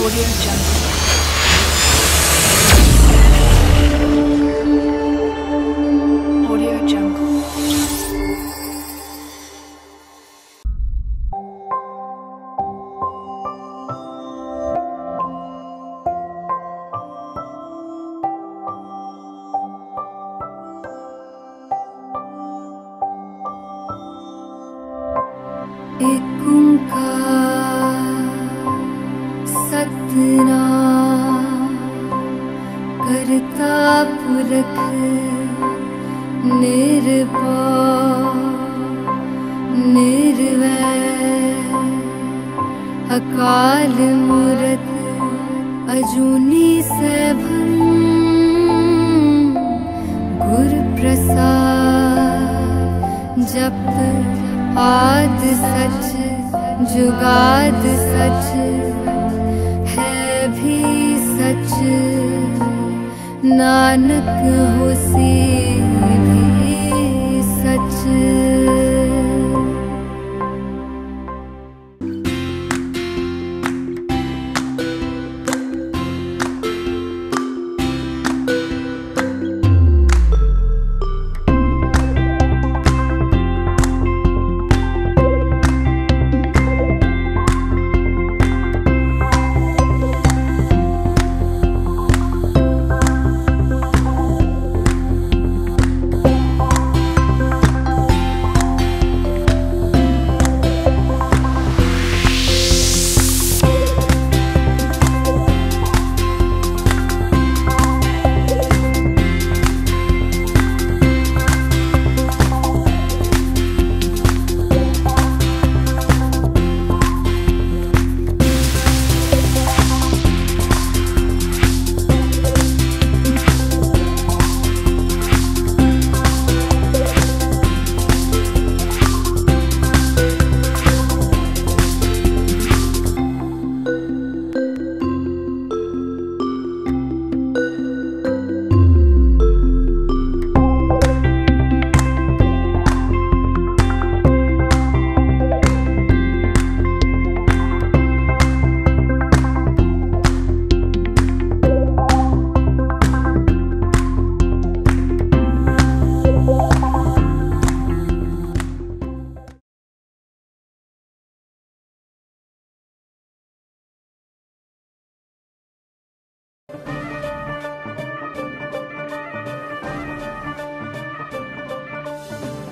Audio Jungle. Audio Jungle. एक ओंकार सतनाम करता पुरख निर्भय निर्वैर अकाल मूरत अजूनी सैभं गुर प्रसाद जप आद सच जुगाद सच है भी सच नानक होसी भी सच।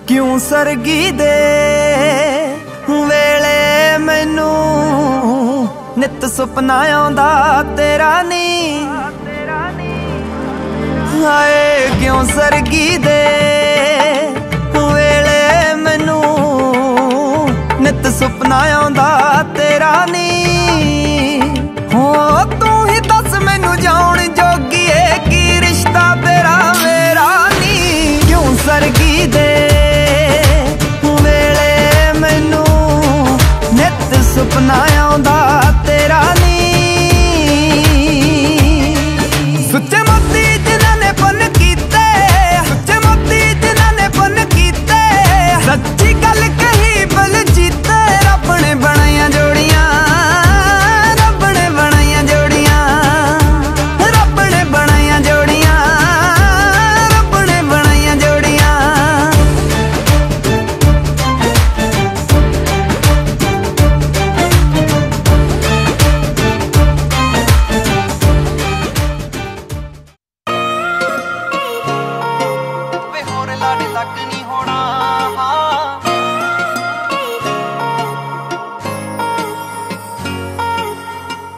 क्यों सरगी दे वेले मैनू नित सुपना आउंदा तेरा नी हाय क्यों सरगी दे वेले मैनू नित सुपना आउंदा तेरा नी हो तू ही दस मैनू जाउण जोगीए की रिश्ता तेरा मेरा नी क्यों सरगी दे सुपना आउंदा तेरा नी सुच्चे मोती जिन्हां ने पुन कीते सुच्चे मोती जिन्हां ने पुन कीते सच्ची गल कही बल जीते रब ने बनाइया जोड़ियां रब ने बनाइया जोड़ियां रब ने बनाइया जोड़ियां रब ने बनाइया जोड़ियां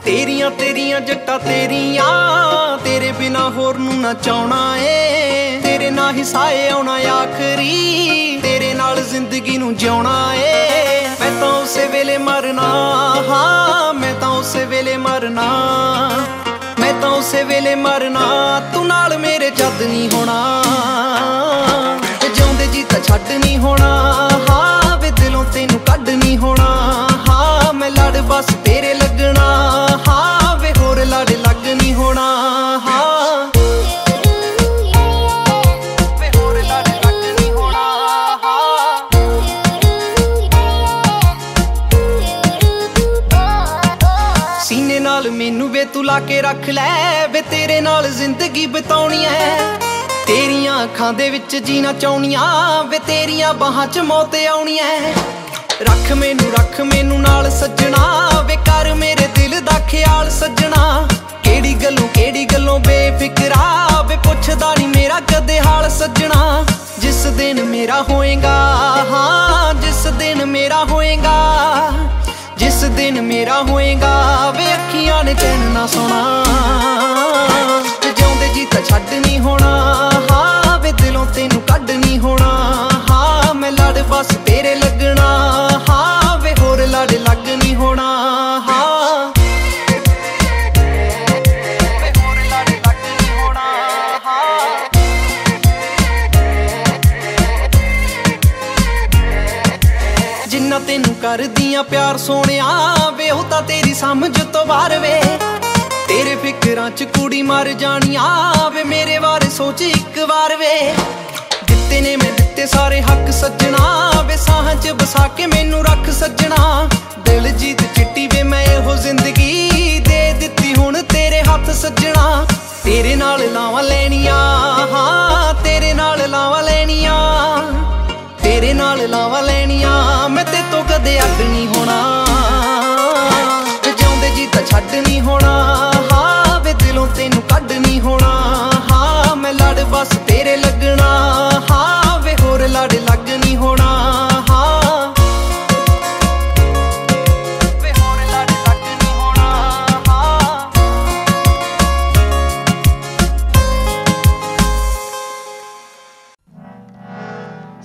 तेरियां तेरियां जट्टा तेरियां तेरे बिना होर नू ना चाहना ए तेरे ना ही साए आउणा आखरी तेरे नाल जिंदगी नू जिउणा ए मैं तां उसे वेले मरना हाँ मैं तां उसे वेले मरना मैं तां उसे वेले मरना तू नाल मेरे जद नहीं होना जिउंदे जी तां छड्ड नहीं होना हाँ वे दिलों तेनू कड्ड नहीं होना हाँ मैं लड़ बस तेरे लगना हाँ वे होर लड़ लग नहीं होना हाँ वे होर लड़ लग नहीं होना हाँ सीने नाल मैनू वे तू ला के रख लै वे तेरे नाल जिंदगी बिताउणी है। तेरियां अखां दे विच जीना चाहुनियां वे तेरियां बाहां च मौत आउणी है। रख मैनू नाल सज्जना वे कर मेरे दिल दा ख्याल सज्जना। केड़ी गल्लों बेफिक्रा वे पुछदा नहीं मेरा कदे हाल सज्जना। जिस दिन मेरा होएगा, हाँ जिस दिन मेरा होएगा, जिस दिन मेरा होएगा वे अखियां ने चैन ना सोना। जिउंदे जी तां छड्ड नहीं होना, हाँ वे दिलों तेनू कड्ड नहीं होना। हाँ मैं लड़ बस तेरे लगना, हाँ वे होर लड़ लग नहीं होना। हाँ वे होर लड़ लग नहीं होना। हाँ जिन्ना तेनू करदियां प्यार सोनिया वे ओ तां तेरी समझ तो बाहर वे। तेरे फिकरां च कुड़ी मर जानिया वे मेरे बारे सोच एक बार वे। दित्ते ने मैं दित्ते सारे हक सज्जना वे साहां च बसा के मैनू रख सज्जना। दिल जीत चिट्टी वे मैं एहो जिंदगी दे दित्ती हुण तेरे हत्थ सज्जना। तेरे नाल लावां लैनियां, हाँ तेरे नाल लावां लैनियां, तेरे नाल लावां लैनियां मैं ते तो कदे अड नहीं होना। जिउंदे जी तां छड्ड नहीं होना, हाँ वे दिलों तेनू कड्ड नहीं होना। हाँ मैं लड़ बस तेरे लगना, हाँ वे होर लड़ लग नहीं होना। हाँ वे होर लड़ लग नहीं होना। हाँ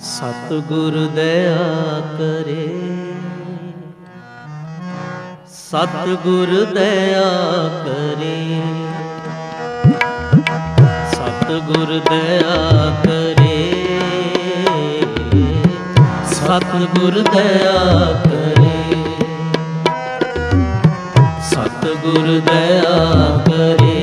सतगुर दया करे, सतगुर दया करे, सतगुर दया करे, सतगुर दया करे, सतगुर दया करे।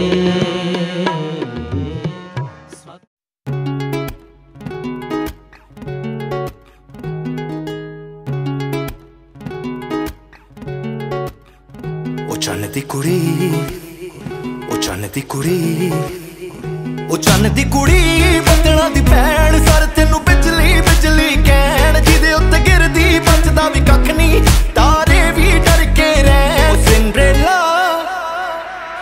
चन्न दी कुड़ी, ओ चन्न दी कुड़ी, ओ चन्न दी कुड़ी बदना दी भैन। सर तेनू बिजली बिजली कहण जिदे उत्ते गिरदी बचदा भी कख नहीं, तारे भी डर के रैन। ओ सिंड्रेला,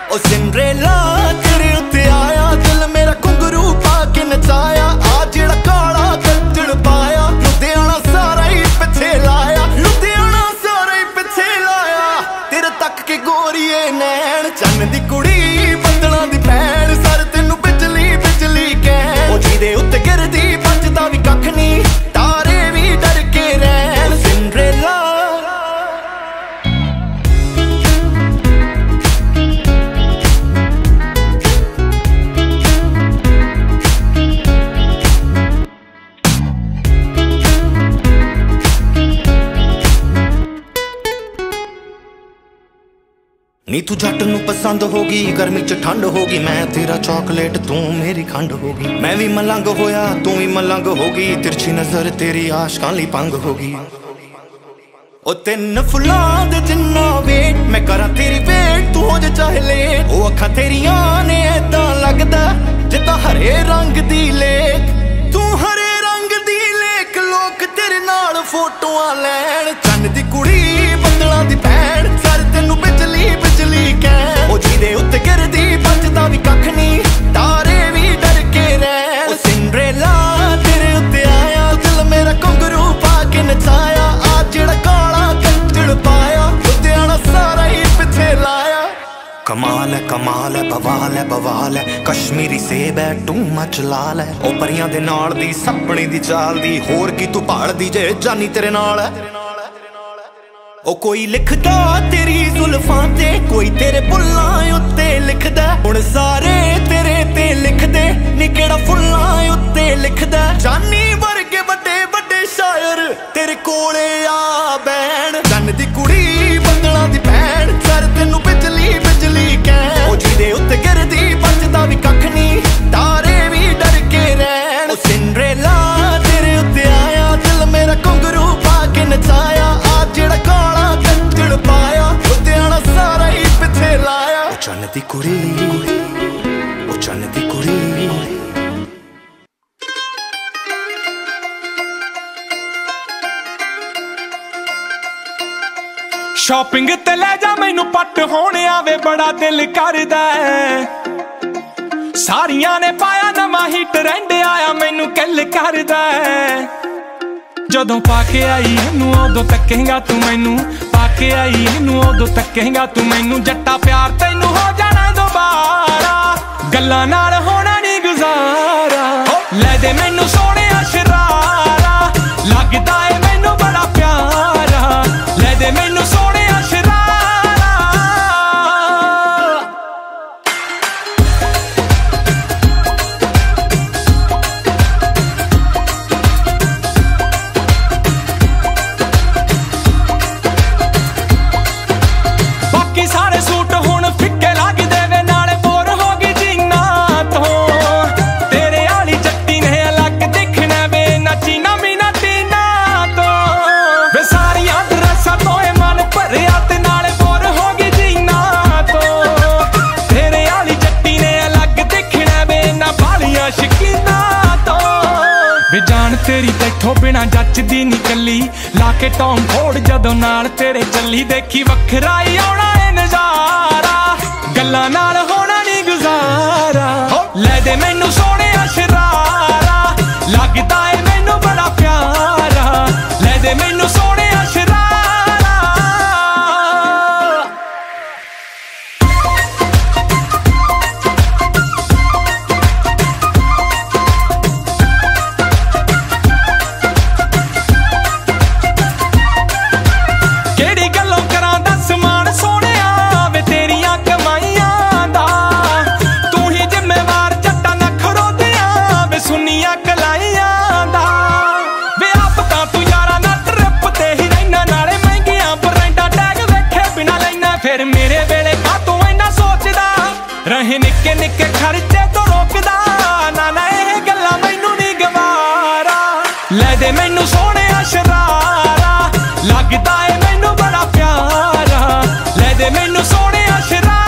ओ सिंड्रेला तेरे उत्ते आया दिल मेरा घुंघरू पा के नचाया। आ जेड़ा काला कंजर पाया लुधियाना सारा ही पिछे लाया, लुधियाना सारा ही पिछे लाया। तेरे तक के गोरीए नैन चन्न दी कुड़ी बदना दी भैन। सर तेनू बिजली बिजली कहण ओ जिदे उत्ते गिरदी बचदा भी कख नहीं, तारे भी डर के रैन। सिंड्रेला नी तू जट नू पसंद होगी, गर्मी च ठंड होगी। मैं तेरा चॉकलेट तू मेरी खंड होगी। मैं भी मलंग होया तू भी मलंग होगी, तिरछी नजर तेरी आशकां लई भंग होगी। ओ तिन फुलां दे जिन्ना वेट मैं करा तेरी वेट तू हो जा चाहे लेट। ओ अखां तेरियां ने ऐदां लगदा जिद्दां हरे रंग दी लेक। तू हरे रंग दी लेक लोक तेरे नाल फोटोआं लैण। चन्न दी कुड़ी बदला दी भैन सर तेनू बिजली बिजली कहण ओ जिदे उत्ते गिरदी बचदा भी कख नहीं, तारे भी डर के रैन। ओ सिंड्रेला तेरे उत्ते आया दिल मेरा घुंघरू पा के नचाया। आ जेड़ा काला कंजर पाया लुधियाना सारा ही पिछे लाया। कमाल है बवाल है बवाल है, कश्मीरी सेब है टू मच लाल है। ओ परियां दे नाल दी सपने दी चाल दी, होर की तू भालदी जे जानी तेरे नाल है। ओ कोई लिखदा तेरी जुल्फां ते, कोई तेरे बुल्लां उत्ते लिखदा। हुण सारे तेरे ते लिखदे नी केड़ा फुल्लां उत्ते लिखदा। जानी वर्गे बड़े बड़े शायर तेरे कोले आ बैण। चन्न दी कुड़ी बदला दी भैन सर तेनू बिजली बिजली कहण ओ जिदे उत्ते गिरदी बचदा भी कख नहीं, तारे भी डर के रैन। ओ सिंड्रेला तेरे उत्ते आया दिल मेरा घुंघरू पा के नचाया। आ जेड़ा काला कंजर पाया लुधियाना सारा ही पिछे लाया। दी कुड़ी ओ चन्न दी कुड़ी। शॉपिंग ते ले जा मैनू पट होने आवे बड़ा दिल करदा सारियां ने पाया नवां ही ट्रेंड आया मैनू किल करदा जदों पाके आई इनू उदों तकेगा तू मैनू पाके आई इनू उदों तकेगा तू मैनू जट्टा प्यार तैनू हो जाना दोबारा गल्लां नाल होना नहीं गुजारा ले दे मैनू सोने शरारा लगदा है मैनू बड़ा प्यारा ले दे मैनू सोने तेरी तैथों बिना जचदी नी कली लाके टॉम फोड़ जदों नाल तेरे चली देखी वखरा ही आउणा है नजारा गल्लां नाल होना नी गुजारा ले दे मैनू सोने शरारा लगदा है मैनू बड़ा प्यारा ले दे मैनू सोने शरारा। फिर मेरे वेले का तू इन्ना सोचदा रहे निक्के निक्के खर्चे तो रोकदा ना ना ये गल्लां मैनू नहीं गवारा ले दे मैनू सोने शरारा लगदा है मैनू बड़ा प्यारा ले दे मैनू सोने शरारा।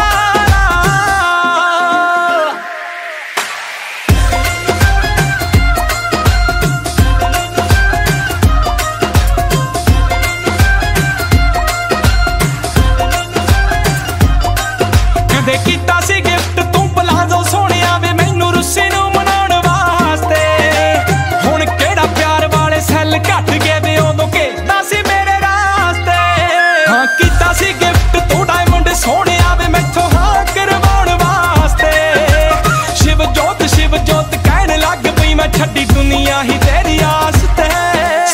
कीता सी गिफ्ट तू पलाजो सोनिया वे मैनू रुस्सी नू मनाउण वास्ते हुण केड़ा प्यार वाले सैल घट गए वे उदों घेरदा सी मेरे रास्ते हाँ कीता सी गिफ्ट तू डायमंड सोनिया वे मैथों हाँ करवाउण वास्ते शिव जोत कहण लग पई मैं छड्डी दुनिया ही तेरी आस ते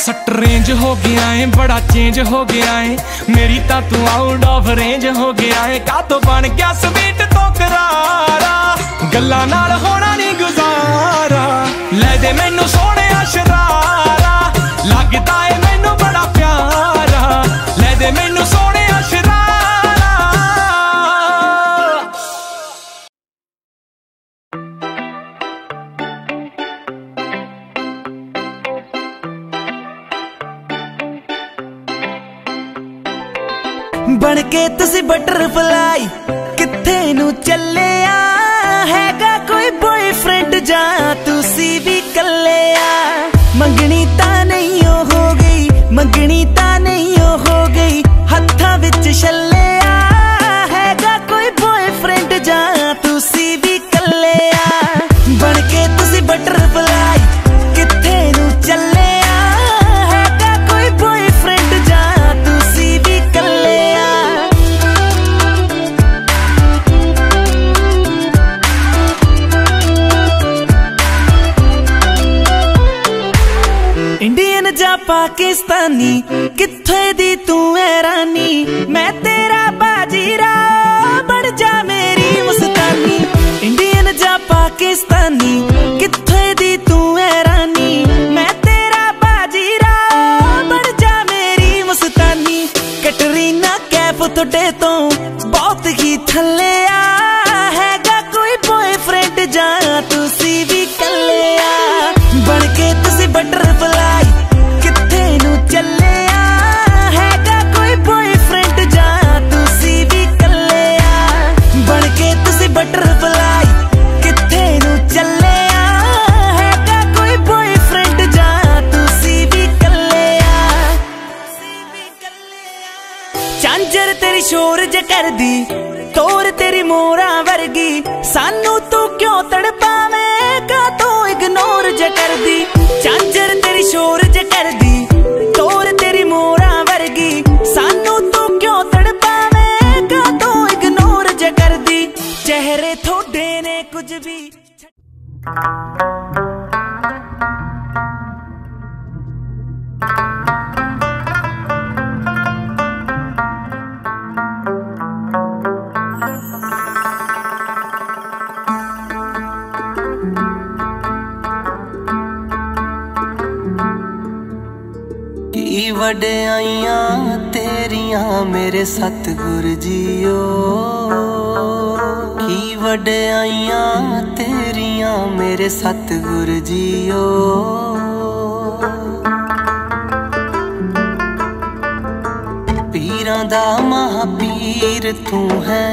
सट रेंज हो गया है बड़ा चेंज हो गया है मेरी तां तू आउट ऑफ रेंज हो गया है का तो बन गया स्वीट तो करारा गल्लां नाल होना नहीं गुजारा ले दे मैनू सोने शरारा लगदा है मैनू बड़ा प्यारा ले दे मैनू सोने शरारा। बन के तुसी बटरफ्लाई किथे नू चले हैगा कोई बॉयफ्रेंड जा तुसी भी कले मंगनी ता नहीं हो गई मंगनी ता नहीं हो गई हत्था विच छले हैगा कोई बॉयफ्रेंड जा तुसी भी कले बन के तुसी बटरफ्लाई किथे नू चले हैगा कोई बॉयफ्रेंड जा तुसी भी कले इंडियन जा पाकिस्तानी किथे दी तू है रानी मैं तेरा बाजीरा बन जा मेरी मुस्तानी इंडियन जा पाकिस्तानी किथे दी तू है रानी मैं तेरा बाजीरा बन जा मेरी मुस्तानी कैटरीना कैफ तोड़े तो बहुत ही थले हैगा कोई बॉयफ्रेंड जा तुसी भी कले बन के तुसी बटरफ्लाई किथे नू चले हैगा कोई बॉयफ्रेंड जा तुसी भी कले बन के झांझर तेरी शोर ज करदी तोर तेरी मोरा वर्गी सानू तू क्यों तड़पावेगा तू इग्नोर ज करदी झांझर तेरी शोर ज करदी तोर तेरी मोरा वर्गी सानू तू क्यों तड़पावेगा तू इग्नोर ज करदी चेहरे थोड़े ने कुछ भी की वड्याइयां तेरियां मेरे सतगुर जीओ की वड्याइयां तेरियां मेरे सतगुर जीओ पीरां दा महापीर तू है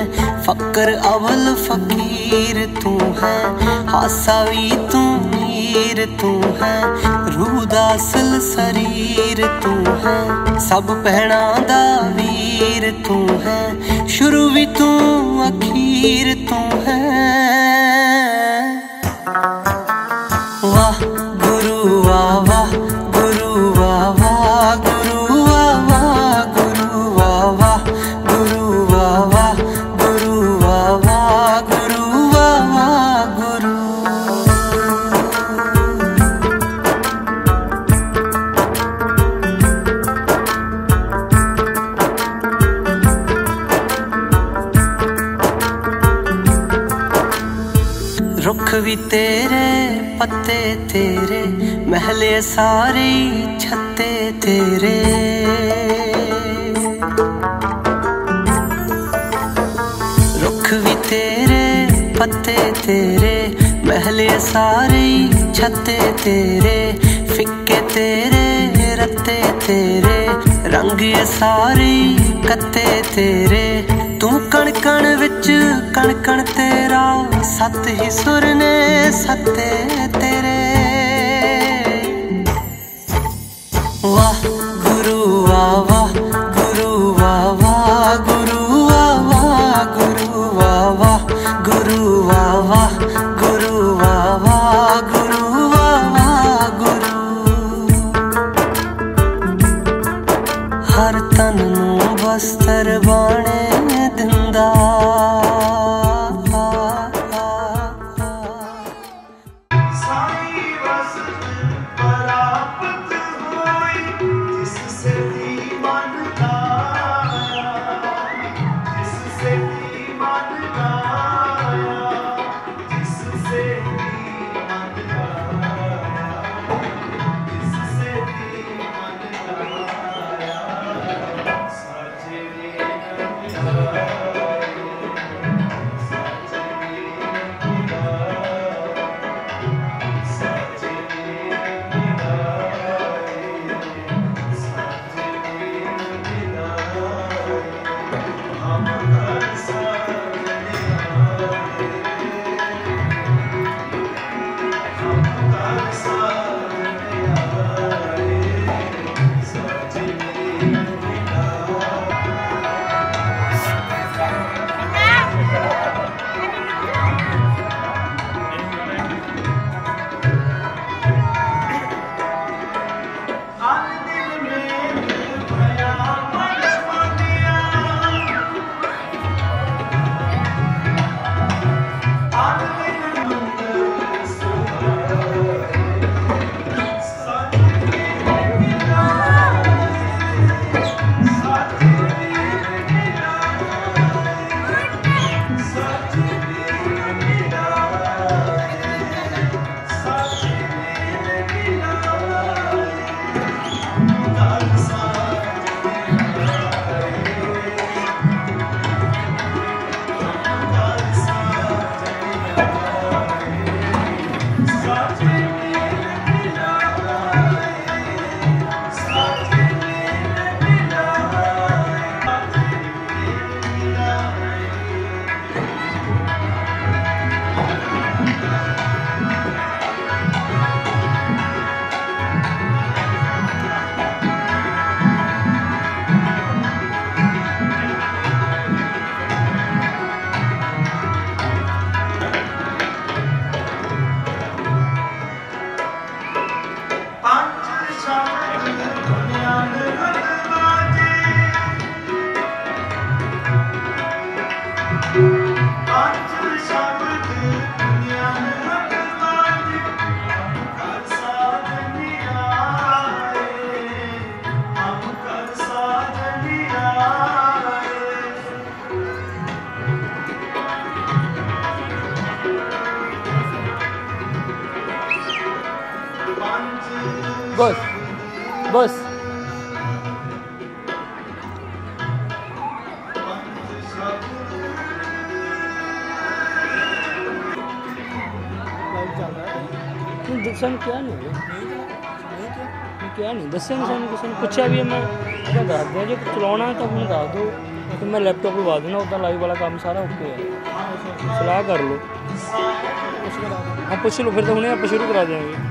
फकर अवल फकीर तू है हासा भी तू मीर तू है रूह दा असल शरीर तू है सब भैणां दा वीर तू है शुरू भी तू अखीर तू है वाह गुरु वाह वाह गुरु वाह वाह गुरु वाह वाह गुरु वाह वाह गुरु वाह वाह गुरु वाह वाह गुरु वाह वाह गुरु रुख भी तेरे पत्ते तेरे महले सारे छत्ते तेरे रुख भी तेरे पत्ते तेरे महले सारे छत्ते तेरे फिक्के तेरे रत्ते तेरे रंग ये सारे कत्ते तेरे तू कण कण विच कण कण तेरा सत ही सुर ने सत्ते तेरे वाह गुरु वाह वाह गुरु वाह वाह गुरु वाह वाह गुरु वाह वाह गुरु वाह वाह गुरु वाह वाह गुरु वाह वाह गुरु हर तन नू बस्तर बाणे दिंदा बस बस दसन क्या नहीं क्या नहीं दस नहीं किसी ने पूछा भी मैं दस दिया जो चलाना तो मैं दस दो तो मैं लैपटॉप लगा देना उदा लाइव वाला काम सारा ओके है सलाह कर लो हाँ पूछ लो फिर तो उन्हें आप शुरू करा देंगे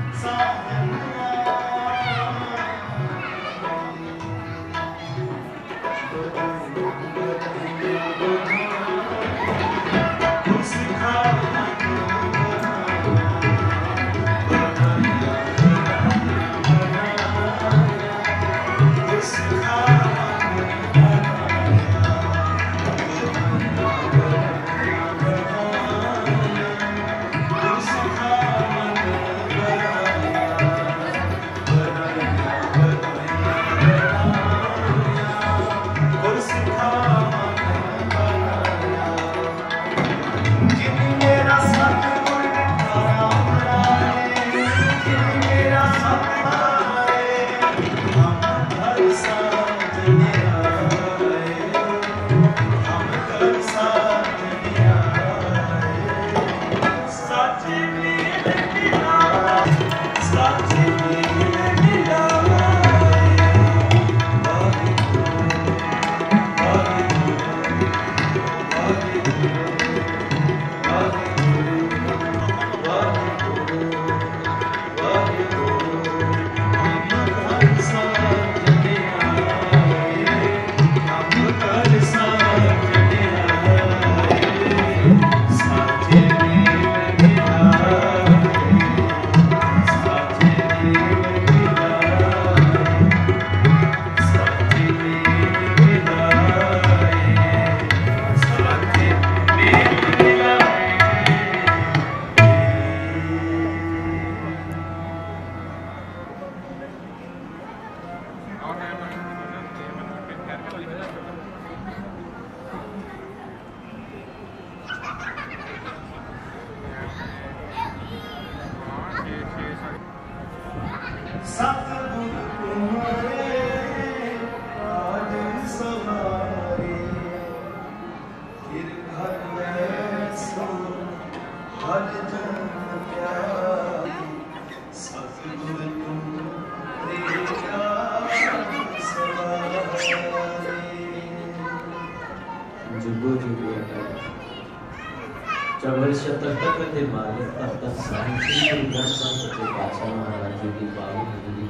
चवल शतक के मालिक तख्त साहिब श्री गुरु संत के पातशाह महाराज जी की बावली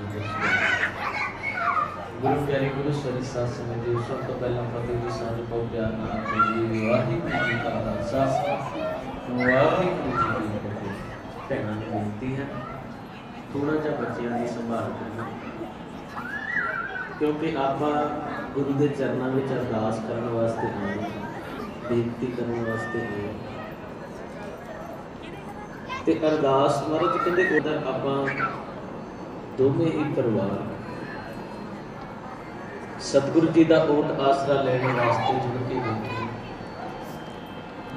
गुरु प्यारे गुरु सरी साथ समय जी सब तो पहला फतेह जी सारे बहुत प्यार ना आपने जी वाहिगुरु जी का खालसा वाहिगुरु जी की फतेह भैणां नूं बेनती है थोड़ा जा बच्चियां दी संभाल करना क्योंकि आप गुरु के चरणों में अरदास करने वास्ते आए बेनती करने वास्ते आए ते अरदास महाराज कहते उधर आप दोवें ही परिवार सतगुरु जी का ओट आसरा लेने वास्ते जुड़ के बैठे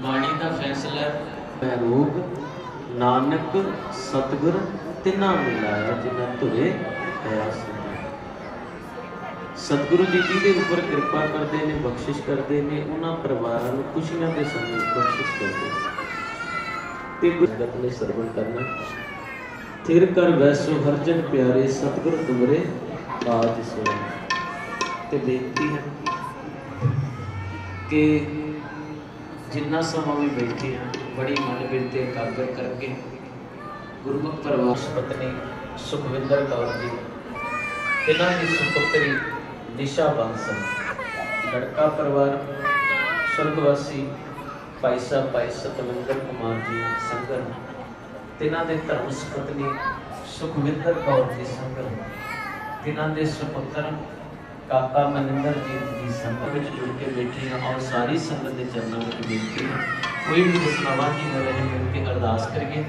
बाणी का फैसला मैं रोग नानक सतगुर तिना मिलाया जिन्हें धुरे है सतगुरु जी के ऊपर कृपा करते हैं बख्शिश करते हैं उन्होंने परिवार को खुशियां के समय बख्शिश करते हैं संगत ने श्रवण करना थिर कर वैसो हरजन प्यारे सतगुर तुमरे आज सुन ते बेनती है कि जिन्ना समा भी बैठे हैं बड़ी मन बिनती एकाग्र करके गुरमुख परिवार पत्नी सुखविंदर कौर जी इन्हों की सुपुत्री निशा बांसल लड़का परिवार स्वर्गवासी भाई साहब भाई सतविंदर कुमार जी संगन तिन्हां दे धर्म सुपत्नी सुखविंदर कौर जी संगन तिन्हां दे सुपुत्र काका मनिंदर जी की संगत में जुड़ के बैठे हैं और सारी संगत के चरणों में बेनती है कोई भी दसनावा जी न रहे मिल के अरदास करिए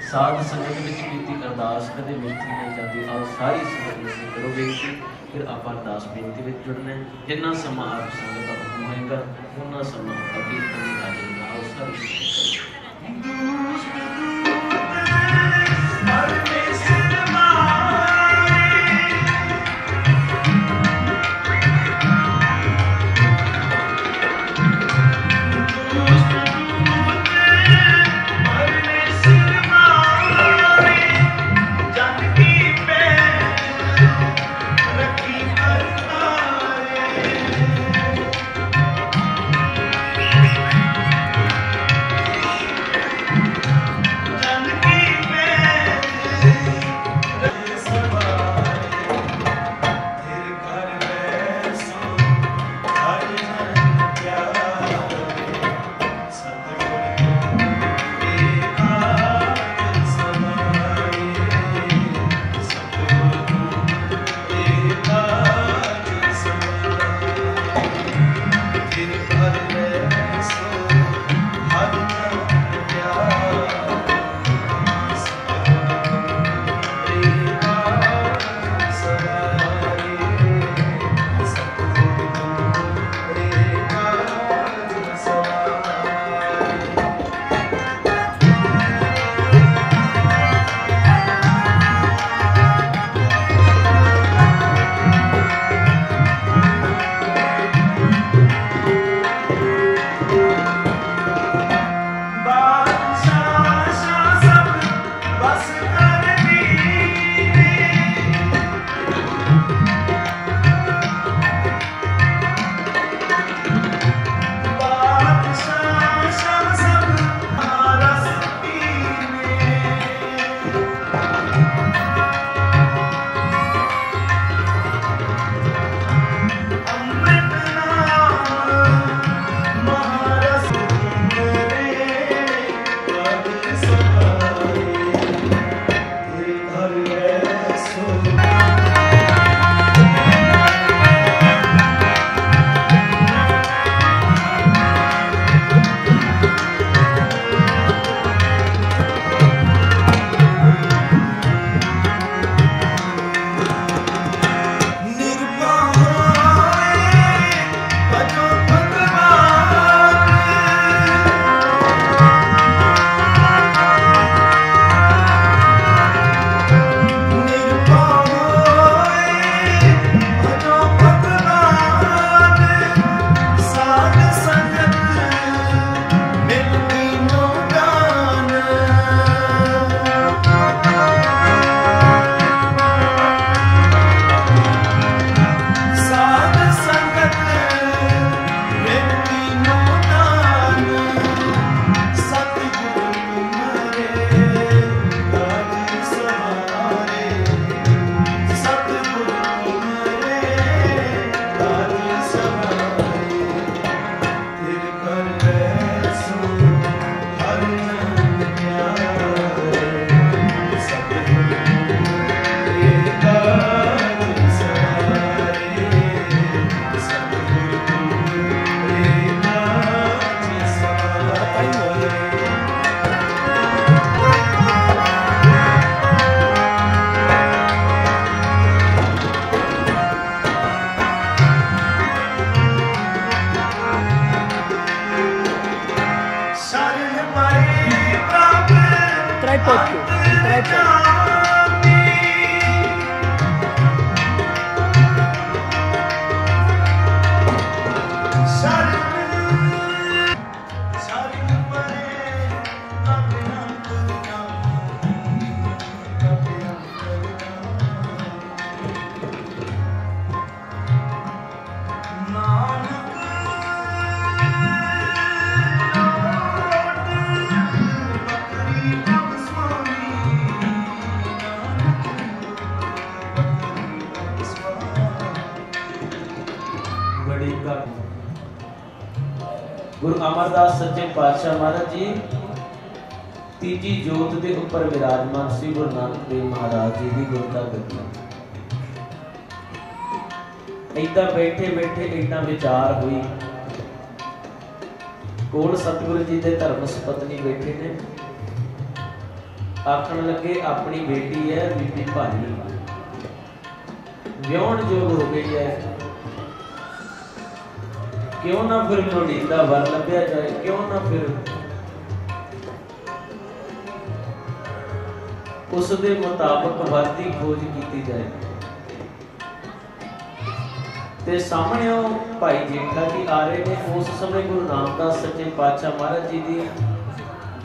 साध संगत में कीती अरदास कदे मिलती नहीं जाती और सारी संगत में करो बेनती फिर आप अरदास बेनती में जुड़ना है जिन्ना समा आप संगत का हुक्म होएगा उन्ना समा अभी कभी आ जाएगा और सारी गुरु अमरदास सच्चे पातशाह महाराज जी तीजी जोत के उपर विराजमान श्री गुरु नानक देव महाराज जी की गुरता गति ऐदा बैठे बैठे ऐदा विचार हुई। कोल सतगुरु जी के धर्म सपत्नी बैठे ने, आखन लगे अपनी बेटी है बीबी भानी, विआहण योग हो गई है, क्यों ना फिर लोड़ींदा वर लभ्या जाए, क्यों ना फिर उस दे मुताबिक वर की खोज की जाए। ते सामने भाई जेठा जी आ रहे हैं। उस समय गुरु रामदास सच्चे पातशाह महाराज जी की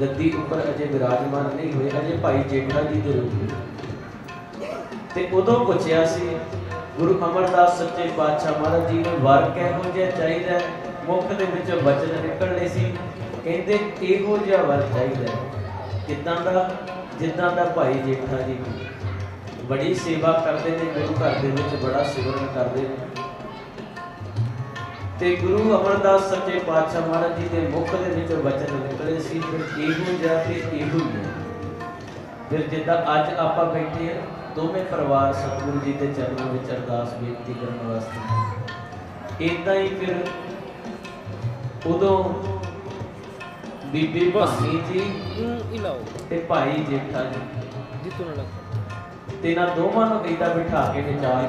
गद्दी उपर अजे विराजमान नहीं हुए, अजे भाई जेठा जी दे रूप ते उदों पुछया सी गुरु अमरदास सच्चे पातशाह महाराज जी ने वर किहो जिहा चाहीदा, मुख दे विच वचन निकलने सी, कहंदे इहो जिहा वर चाहीदा किदां दा, जिदां दा भाई जेठा जी बड़ी सेवा करते हैं, गुरु घर दे विच बड़ा सिमरन करते हैं। ते गुरु अमरदास सच्चे पातशाह महाराज जी के मुख दे विच वचन निकले सी, फिर इहो जिहा ते इहो ही है। फिर जिद्दां अज आपां बैठे हैं दोवें परिवार सतगुरु जी के चरणों में अरदास बेनती करने वास्ते, इदां ही फिर उदों बीबी भानी जी ते भाई जेठा जी ते इन्हां दोवां नूं इदां बिठा के विचार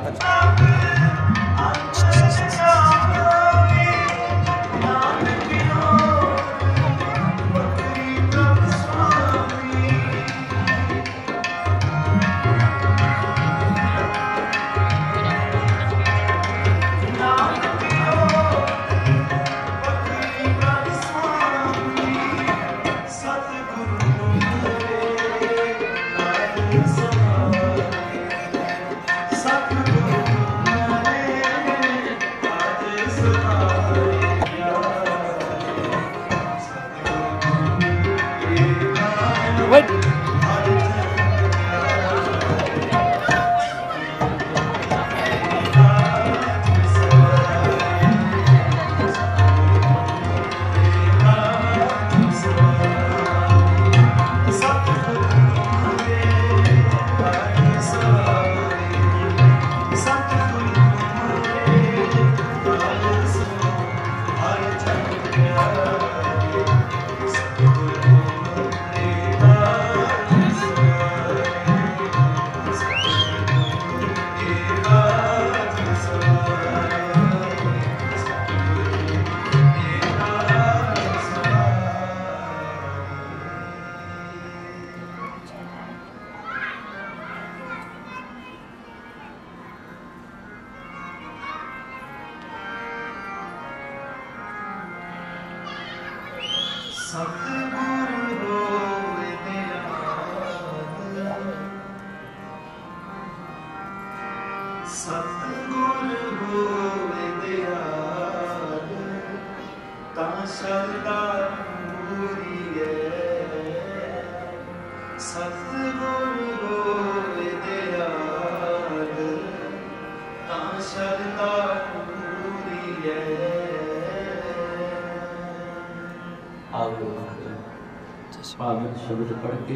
शब्द पढ़ के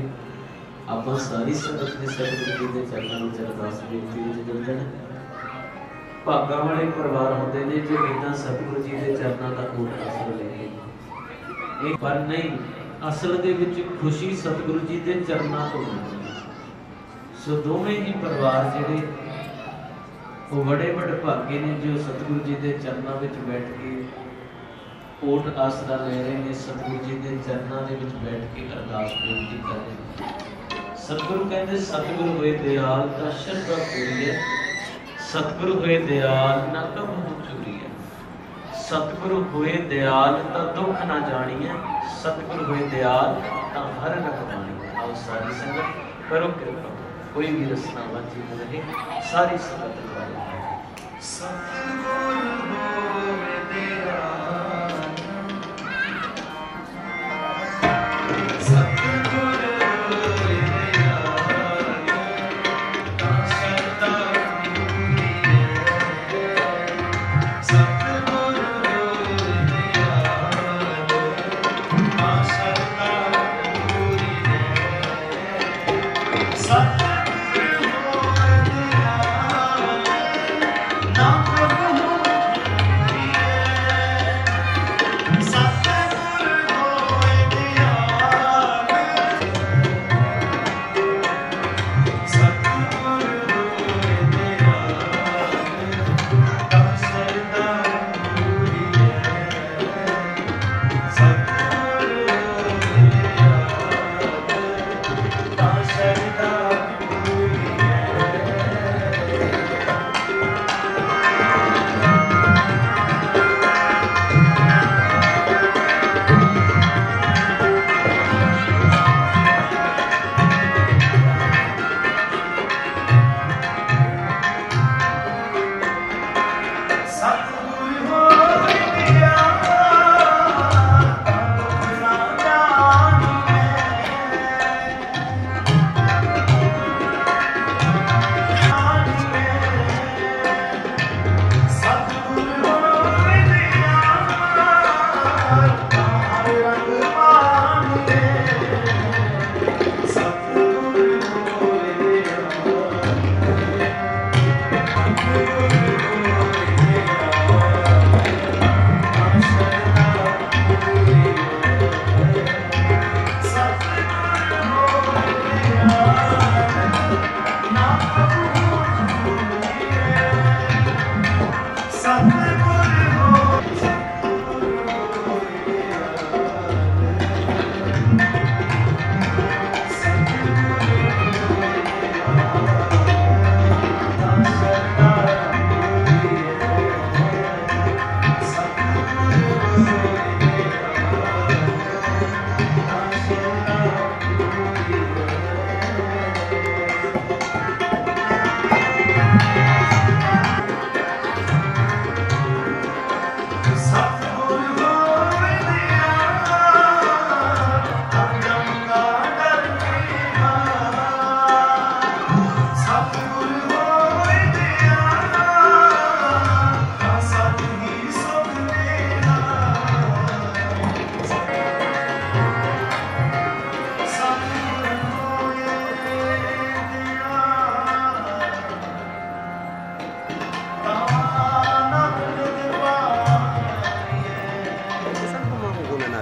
आप सारी संगत ने सतगुरु जी के चरणों में अरदास बेनती में जुड़ जाना। भागा वाले परिवार होते हैं जो इन्ना सतगुरु जी के चरणों का कोट असर लेंगे, एक बार नहीं असल दे विच खुशी सतगुरु जी के चरणों को मिलती है। सो दोवें ही परिवार जिहड़े वो बड़े बड़े भागे ने जो सतगुरु जी के चरणों में बैठ के ओट आसरा ले रहे हैं, सतगुरु जी के चरणों के विच बैठ के अरदास बेनती कर रहे हैं। सतगुरु कहते सतगुरु होए दयाल ता शरधा पूरी है, सतगुरु होए दयाल ना कबहू चूरी है, सतगुरु होए दयाल ता दुख ना जानिए, सतगुरु होए दयाल ता हर रखवानी। आओ सारी संगत करो कृपा, कोई भी रसना वांछी न रहे, सारी संगत करवाए। सतगुरु होए दयाल Not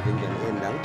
Tinggal endang.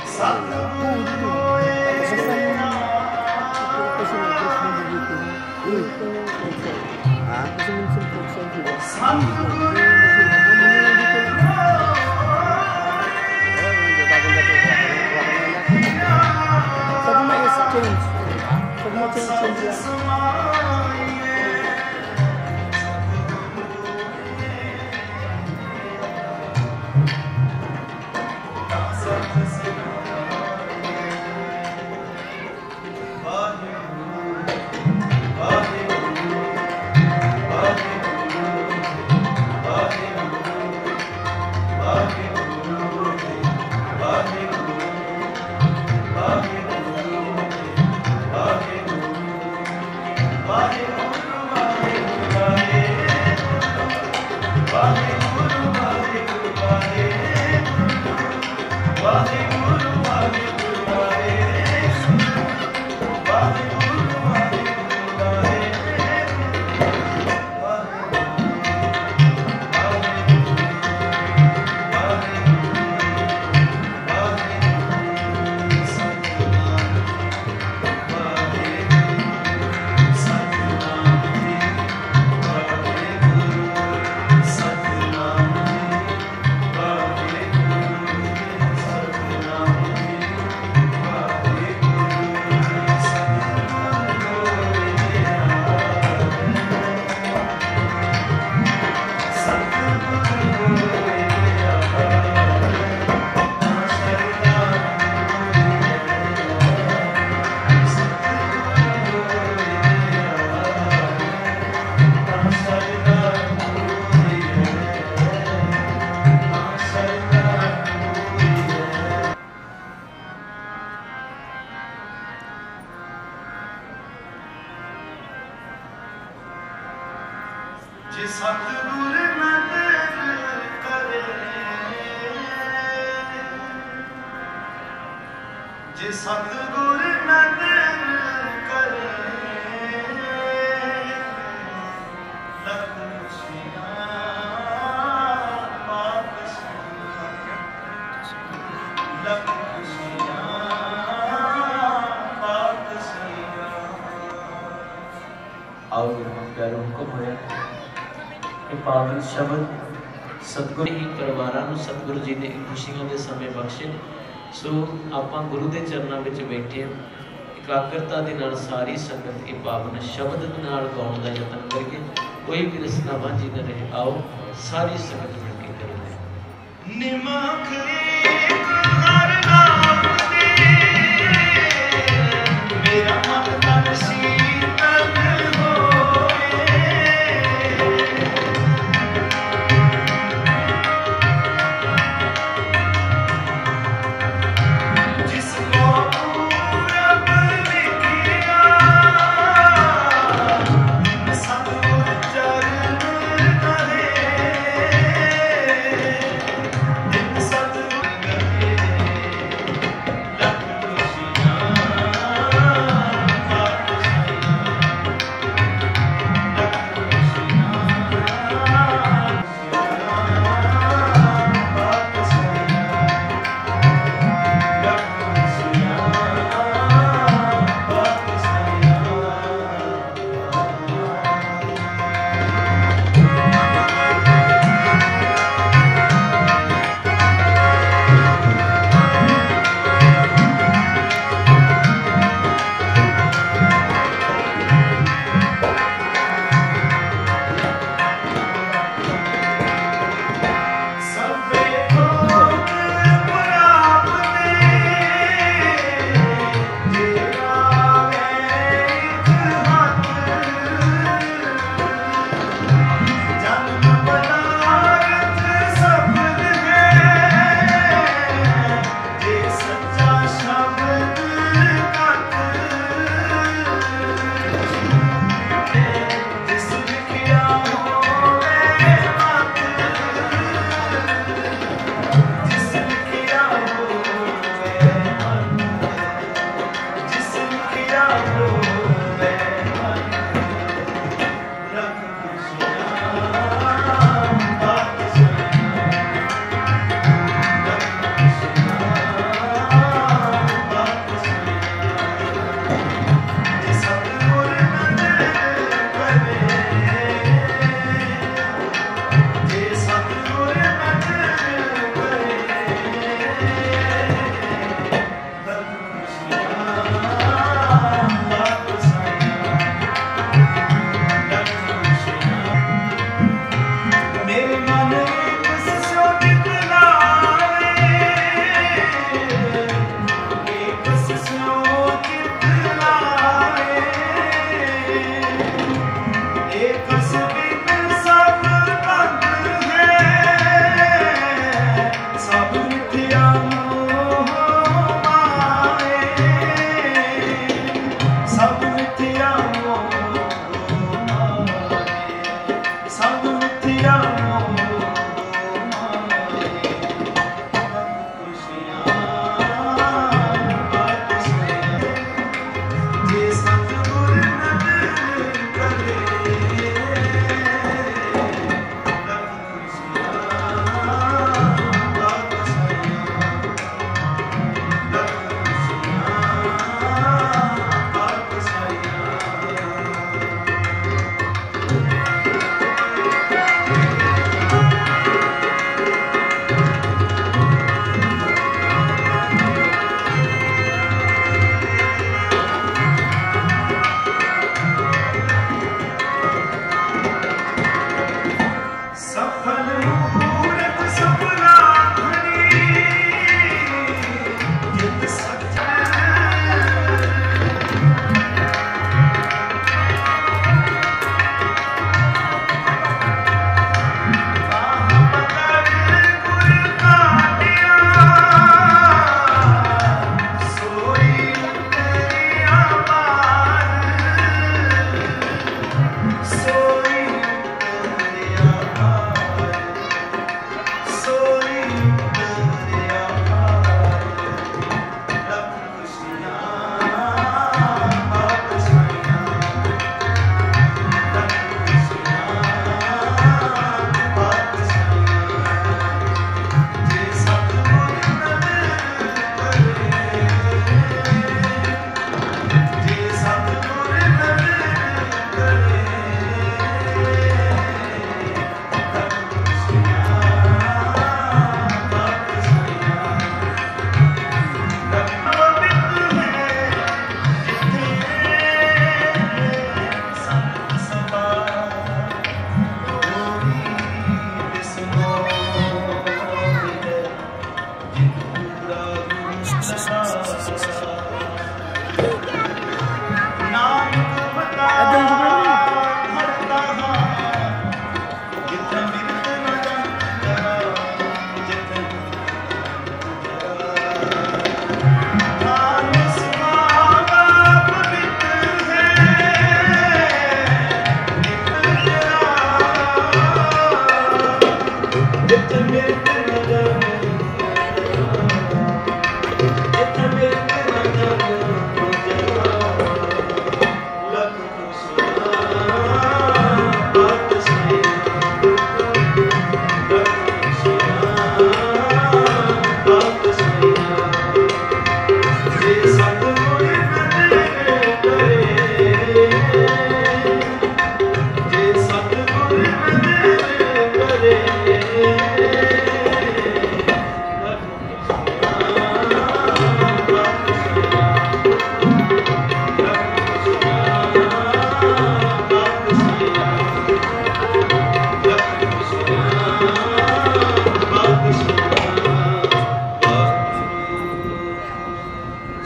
पावन शब्द सतगुरु ही परिवारों को सतगुरु जी ने खुशियों के समय बख्शे। सो आप गुरु के चरणों में बैठे एकाग्रता के नाल सारी संगत ये पावन शब्द नाल गाउण का यतन करके कोई भी रसना वांझी न रहे। आओ सारी संगत मिलकर करें। मेरा मन तन शीतल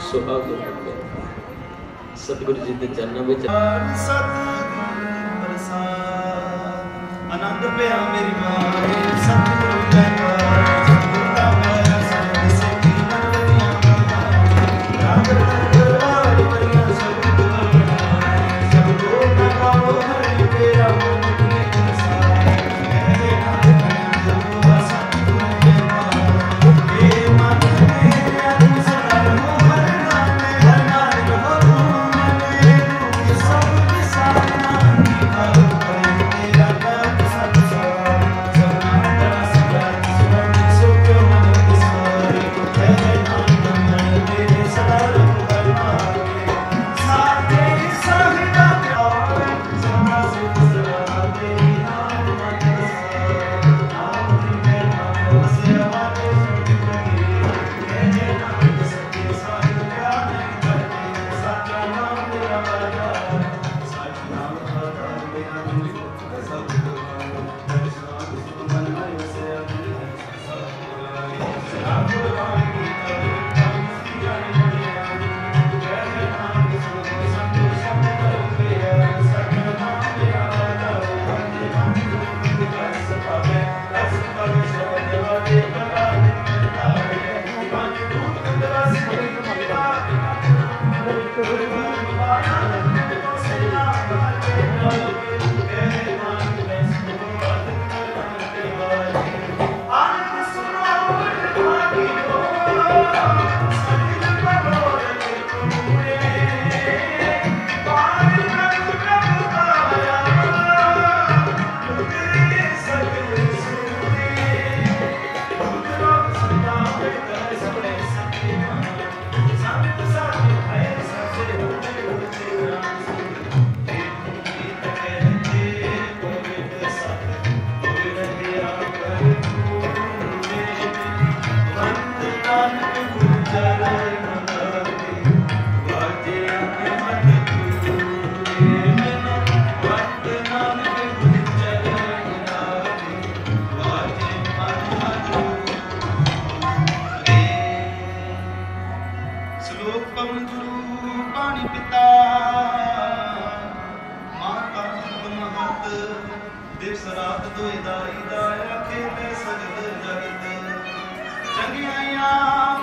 सो आओ सतगुरु जी के चरणों में आनंद पिया मेरी माए सतगुरु मैं दिवस रात दुई दाई दाया खेले सजद जगत चंगियां